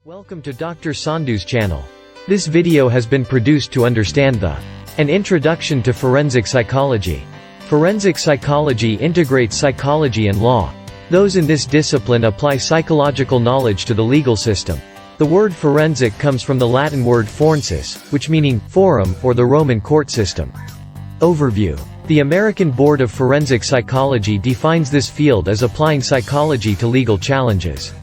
Welcome to Dr. Sandhu's channel. This video has been produced to understand an introduction to forensic psychology. Forensic psychology integrates psychology and law. Those in this discipline apply psychological knowledge to the legal system. The word forensic comes from the Latin word forensis, which meaning forum or the Roman court system. Overview. The American Board of Forensic Psychology defines this field as applying psychology to legal challenges.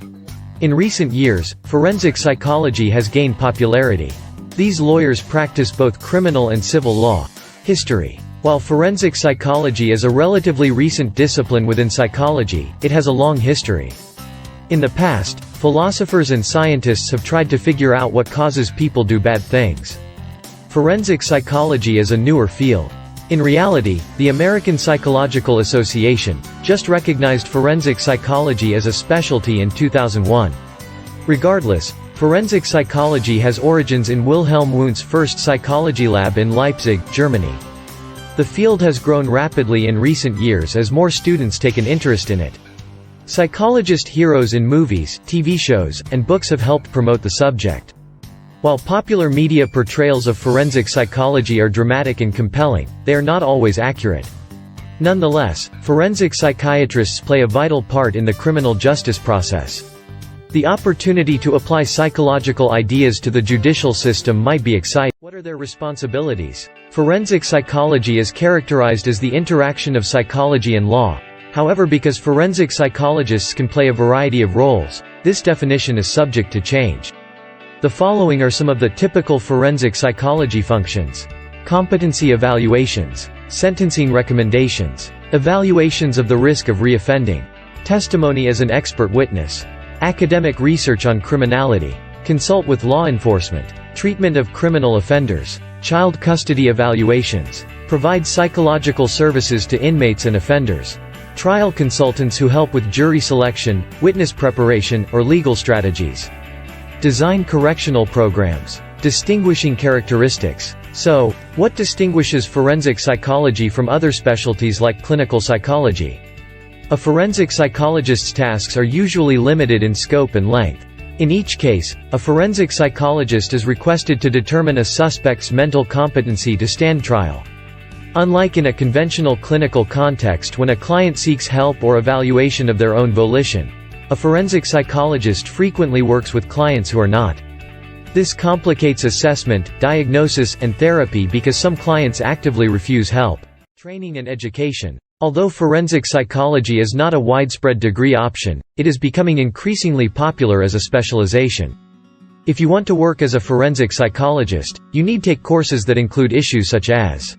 In recent years, forensic psychology has gained popularity. These lawyers practice both criminal and civil law. History. While forensic psychology is a relatively recent discipline within psychology, it has a long history. In the past, philosophers and scientists have tried to figure out what causes people do bad things. Forensic psychology is a newer field. In reality, the American Psychological Association just recognized forensic psychology as a specialty in 2001. Regardless, forensic psychology has origins in Wilhelm Wundt's first psychology lab in Leipzig, Germany. The field has grown rapidly in recent years as more students take an interest in it. Psychologist heroes in movies, TV shows, and books have helped promote the subject. While popular media portrayals of forensic psychology are dramatic and compelling, they are not always accurate. Nonetheless, forensic psychiatrists play a vital part in the criminal justice process. The opportunity to apply psychological ideas to the judicial system might be exciting. What are their responsibilities? Forensic psychology is characterized as the interaction of psychology and law. However, because forensic psychologists can play a variety of roles, this definition is subject to change. The following are some of the typical forensic psychology functions. Competency evaluations. Sentencing recommendations. Evaluations of the risk of reoffending. Testimony as an expert witness. Academic research on criminality. Consult with law enforcement. Treatment of criminal offenders. Child custody evaluations. Provide psychological services to inmates and offenders. Trial consultants who help with jury selection, witness preparation, or legal strategies. Design correctional programs. Distinguishing characteristics. So, what distinguishes forensic psychology from other specialties like clinical psychology? A forensic psychologist's tasks are usually limited in scope and length. In each case, a forensic psychologist is requested to determine a suspect's mental competency to stand trial. Unlike in a conventional clinical context when a client seeks help or evaluation of their own volition, a forensic psychologist frequently works with clients who are not. This complicates assessment, diagnosis, and therapy because some clients actively refuse help. Training and education. Although forensic psychology is not a widespread degree option, it is becoming increasingly popular as a specialization. If you want to work as a forensic psychologist, you need to take courses that include issues such as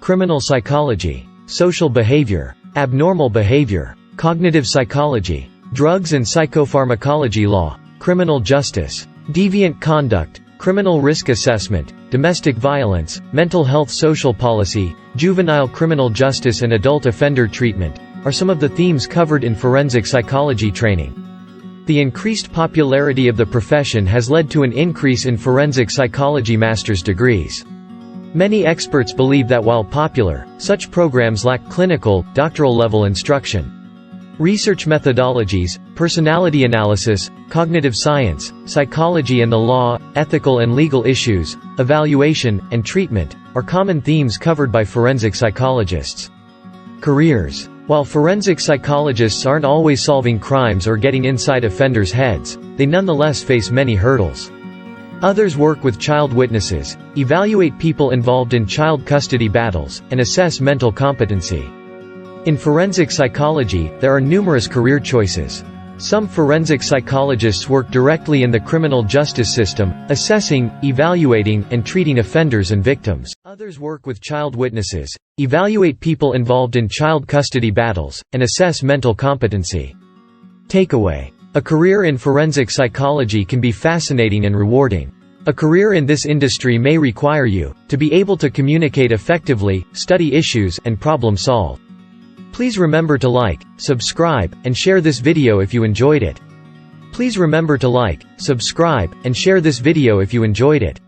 criminal psychology, social behavior, abnormal behavior, cognitive psychology, drugs and psychopharmacology law, criminal justice, deviant conduct, criminal risk assessment, domestic violence, mental health, social policy, juvenile criminal justice and adult offender treatment, are some of the themes covered in forensic psychology training. The increased popularity of the profession has led to an increase in forensic psychology master's degrees. Many experts believe that while popular, such programs lack clinical, doctoral-level instruction. Research methodologies, personality analysis, cognitive science, psychology and the law, ethical and legal issues, evaluation, and treatment, are common themes covered by forensic psychologists. Careers. While forensic psychologists aren't always solving crimes or getting inside offenders' heads, they nonetheless face many hurdles. Others work with child witnesses, evaluate people involved in child custody battles, and assess mental competency. In forensic psychology, there are numerous career choices. Some forensic psychologists work directly in the criminal justice system, assessing, evaluating, and treating offenders and victims. Others work with child witnesses, evaluate people involved in child custody battles, and assess mental competency. Takeaway. A career in forensic psychology can be fascinating and rewarding. A career in this industry may require you to be able to communicate effectively, study issues, and problem solve. Please remember to like, subscribe, and share this video if you enjoyed it. Please remember to like, subscribe, and share this video if you enjoyed it.